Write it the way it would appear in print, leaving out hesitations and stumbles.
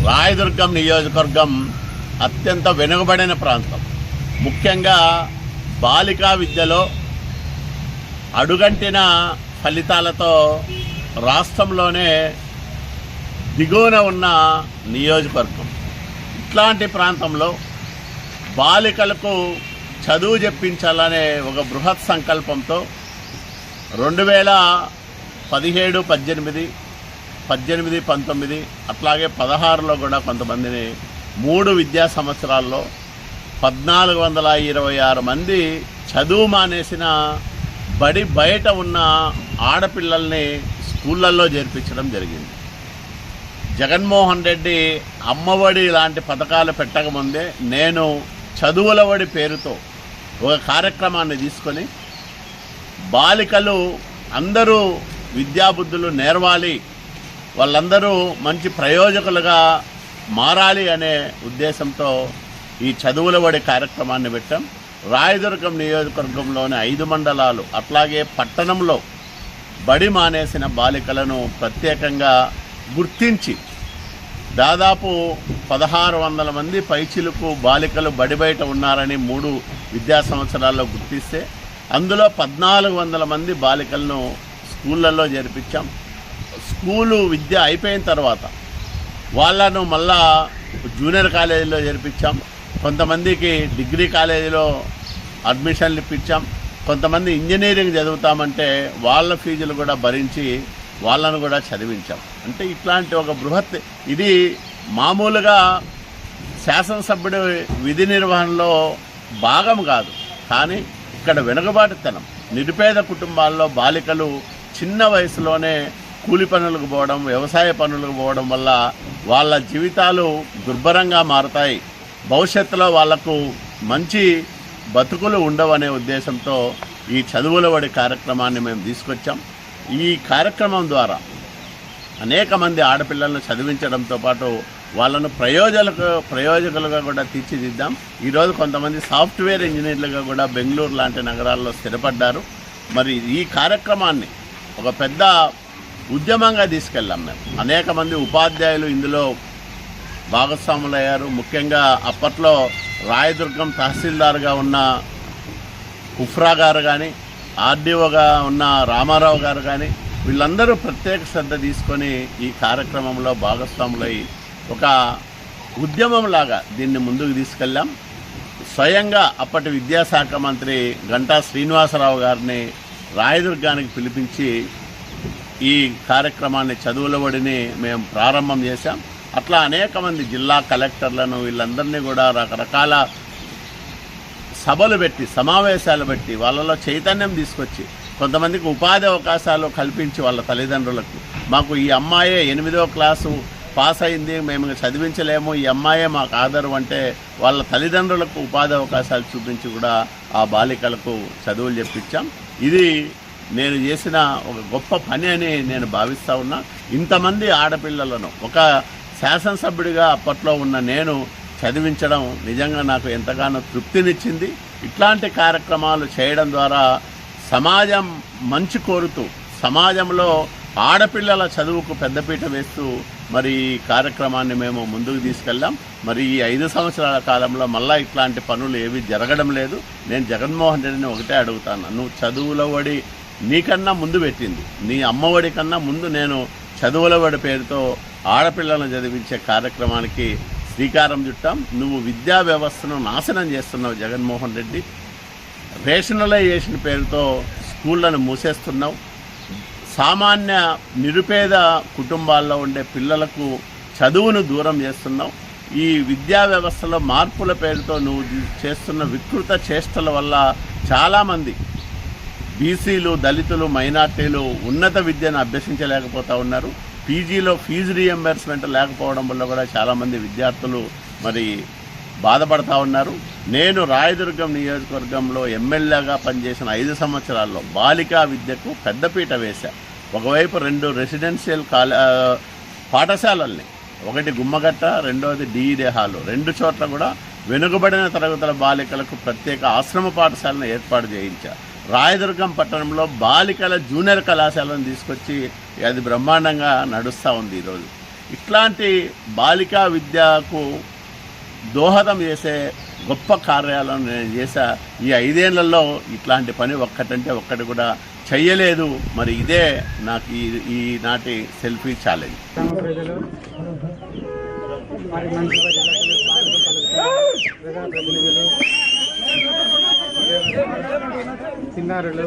రాయదుర్గం నియోజకవర్గం అత్యంత వెనుకబడిన ప్రాంతం. ముఖ్యంగా బాలికా విద్యలో అడుగంటిన ఫలితాలతో రాష్ట్రంలోనే దిగువన ఉన్న నియోజకవర్గం. ఇట్లాంటి ప్రాంతంలో బాలికలకు చదువు చెప్పించాలనే ఒక బృహత్ సంకల్పంతో 2017, 18, 19 అట్లాగే 16లో కూడా కొంతమందిని 3 విద్యా సంవత్సరాల్లో 1426 మంది చదువు మానేసిన బడి బయట ఉన్న ఆడపిల్లల్ని స్కూళ్ళల్లో చేర్పించడం జరిగింది. జగన్మోహన్ రెడ్డి అమ్మఒడి లాంటి పథకాలు పెట్టకముందే నేను చదువుల ఒడి పేరుతో ఒక కార్యక్రమాన్ని తీసుకొని బాలికలు అందరూ విద్యాబుద్ధులు నేర్వాలి, వాళ్ళందరూ మంచి ప్రయోజకులుగా మారాలి అనే ఉద్దేశంతో ఈ చదువుల ఒడి కార్యక్రమాన్ని పెట్టాం. రాయదుర్గం నియోజకవర్గంలోని 5 మండలాలు అట్లాగే పట్టణంలో బడి మానేసిన బాలికలను ప్రత్యేకంగా గుర్తించి దాదాపు 1600 మంది పైచిలుకు బాలికలు బడి బయట ఉన్నారని 3 విద్యా సంవత్సరాల్లో గుర్తిస్తే అందులో 1400 మంది బాలికలను స్కూళ్ళల్లో చేర్పించాం. స్కూలు విద్య అయిపోయిన తర్వాత వాళ్ళను మళ్ళా జూనియర్ కాలేజీలో చేర్పించాం. కొంతమందికి డిగ్రీ కాలేజీలో అడ్మిషన్లు ఇప్పించాం. కొంతమంది ఇంజనీరింగ్ చదువుతామంటే వాళ్ళ ఫీజులు కూడా భరించి వాళ్ళను కూడా చదివించాం. అంటే ఇట్లాంటి ఒక బృహత్, ఇది మామూలుగా శాసనసభ్యుడి విధి నిర్వహణలో భాగం కాదు, కానీ ఇక్కడ వెనుకబాటుతనం, నిరుపేద కుటుంబాల్లో బాలికలు చిన్న వయసులోనే కూలి పనులకు పోవడం, వ్యవసాయ పనులకు పోవడం వల్ల వాళ్ళ జీవితాలు దుర్భరంగా మారతాయి, భవిష్యత్తులో వాళ్లకు మంచి బతుకులు ఉండవనే ఉద్దేశంతో ఈ చదువుల ఒడి కార్యక్రమాన్ని మేము తీసుకొచ్చాం. ఈ కార్యక్రమం ద్వారా అనేక మంది ఆడపిల్లలను చదివించడంతో పాటు వాళ్ళను ప్రయోజకులుగా కూడా తీర్చిదిద్దాం. ఈరోజు కొంతమంది సాఫ్ట్వేర్ ఇంజనీర్లుగా కూడా బెంగళూరు లాంటి నగరాల్లో స్థిరపడ్డారు. మరి ఈ కార్యక్రమాన్ని ఒక పెద్ద ఉద్యమంగా తీసుకెళ్ళాం మేము. అనేక మంది ఉపాధ్యాయులు ఇందులో భాగస్వాములయ్యారు. ముఖ్యంగా అప్పట్లో రాయదుర్గం తహసీల్దార్గా ఉన్న ఉఫ్రా గారు కానీ, ఆర్డీఓగా ఉన్న రామారావు గారు కానీ, వీళ్ళందరూ ప్రత్యేక శ్రద్ధ తీసుకొని ఈ కార్యక్రమంలో భాగస్వాములై ఒక ఉద్యమంలాగా దీన్ని ముందుకు తీసుకెళ్ళాం. స్వయంగా అప్పటి విద్యాశాఖ మంత్రి గంటా శ్రీనివాసరావు గారిని రాయదుర్గానికి పిలిపించి ఈ కార్యక్రమాన్ని, చదువుల ఒడిని మేము ప్రారంభం చేశాం. అట్లా అనేక మంది జిల్లా కలెక్టర్లను వీళ్ళందరినీ కూడా రకరకాల సభలు పెట్టి, సమావేశాలు పెట్టి వాళ్ళలో చైతన్యం తీసుకొచ్చి కొంతమందికి ఉపాధి అవకాశాలు కల్పించి వాళ్ళ తల్లిదండ్రులకు, మాకు ఈ అమ్మాయే 8వ క్లాసు పాస్ అయింది, మేము చదివించలేము, ఈ అమ్మాయే మాకు ఆధారం అంటే వాళ్ళ తల్లిదండ్రులకు ఉపాధి అవకాశాలు చూపించి కూడా ఆ బాలికలకు చదువులు చెప్పించాం. ఇది నేను చేసిన ఒక గొప్ప పని అని నేను భావిస్తూ ఉన్నా. ఇంతమంది ఆడపిల్లలను ఒక శాసనసభ్యుడిగా అప్పట్లో ఉన్న నేను చదివించడం నిజంగా నాకు ఎంతగానో తృప్తినిచ్చింది. ఇట్లాంటి కార్యక్రమాలు చేయడం ద్వారా సమాజం మంచి కోరుతూ, సమాజంలో ఆడపిల్లల చదువుకు పెద్దపీట వేస్తూ మరి ఈ కార్యక్రమాన్ని మేము ముందుకు తీసుకెళ్ళాం. మరి ఈ 5 సంవత్సరాల కాలంలో మళ్ళీ ఇట్లాంటి పనులు ఏవి జరగడం లేదు. నేను జగన్మోహన్ రెడ్డిని ఒకటే అడుగుతాను, నువ్వు చదువుల ఒడి నీకన్నా ముందు పెట్టింది, నీ అమ్మఒడి కన్నా ముందు నేను చదువుల ఒడి పేరుతో ఆడపిల్లలను చదివించే కార్యక్రమానికి శ్రీకారం చుట్టాం. నువ్వు విద్యా వ్యవస్థను నాశనం చేస్తున్నావు జగన్మోహన్ రెడ్డి. రేషనలైజేషన్ పేరుతో స్కూళ్లను మూసేస్తున్నావు. సామాన్య నిరుపేద కుటుంబాల్లో ఉండే పిల్లలకు చదువును దూరం చేస్తున్నావు. ఈ విద్యా వ్యవస్థలో మార్పుల పేరుతో నువ్వు చేస్తున్న వికృత చేష్టల వల్ల చాలామంది బీసీలు, దళితులు, మైనార్టీలు ఉన్నత విద్యను అభ్యసించలేకపోతూ ఉన్నారు. పీజీలో ఫీజు రీఎంబర్స్మెంట్ లేకపోవడం వల్ల కూడా చాలామంది విద్యార్థులు మరి బాధపడతా ఉన్నారు. నేను రాయదుర్గం నియోజకవర్గంలో ఎమ్మెల్యేగా పనిచేసిన 5 సంవత్సరాల్లో బాలికా విద్యకు పెద్దపీట వేశా. ఒకవైపు 2 రెసిడెన్షియల్ పాఠశాలల్ని, ఒకటి గుమ్మగట్ట, రెండవది డిఈడే హాలు, 2 చోట్ల కూడా వెనుకబడిన తరగతుల బాలికలకు ప్రత్యేక ఆశ్రమ పాఠశాలను ఏర్పాటు చేయించారు. రాయదుర్గం పట్టణంలో బాలికల జూనియర్ కళాశాలను తీసుకొచ్చి అది బ్రహ్మాండంగా నడుస్తూ ఉంది ఈరోజు. ఇట్లాంటి బాలికా విద్యకు దోహదం చేసే గొప్ప కార్యాలను నేను చేశా. ఈ 5 ఏళ్లలో ఇట్లాంటి పని ఒక్కటంటే ఒక్కటి కూడా చెయ్యలేదు. మరి ఇదే నాకు ఈనాటి సెల్ఫీ ఛాలెంజ్. చిన్నారులు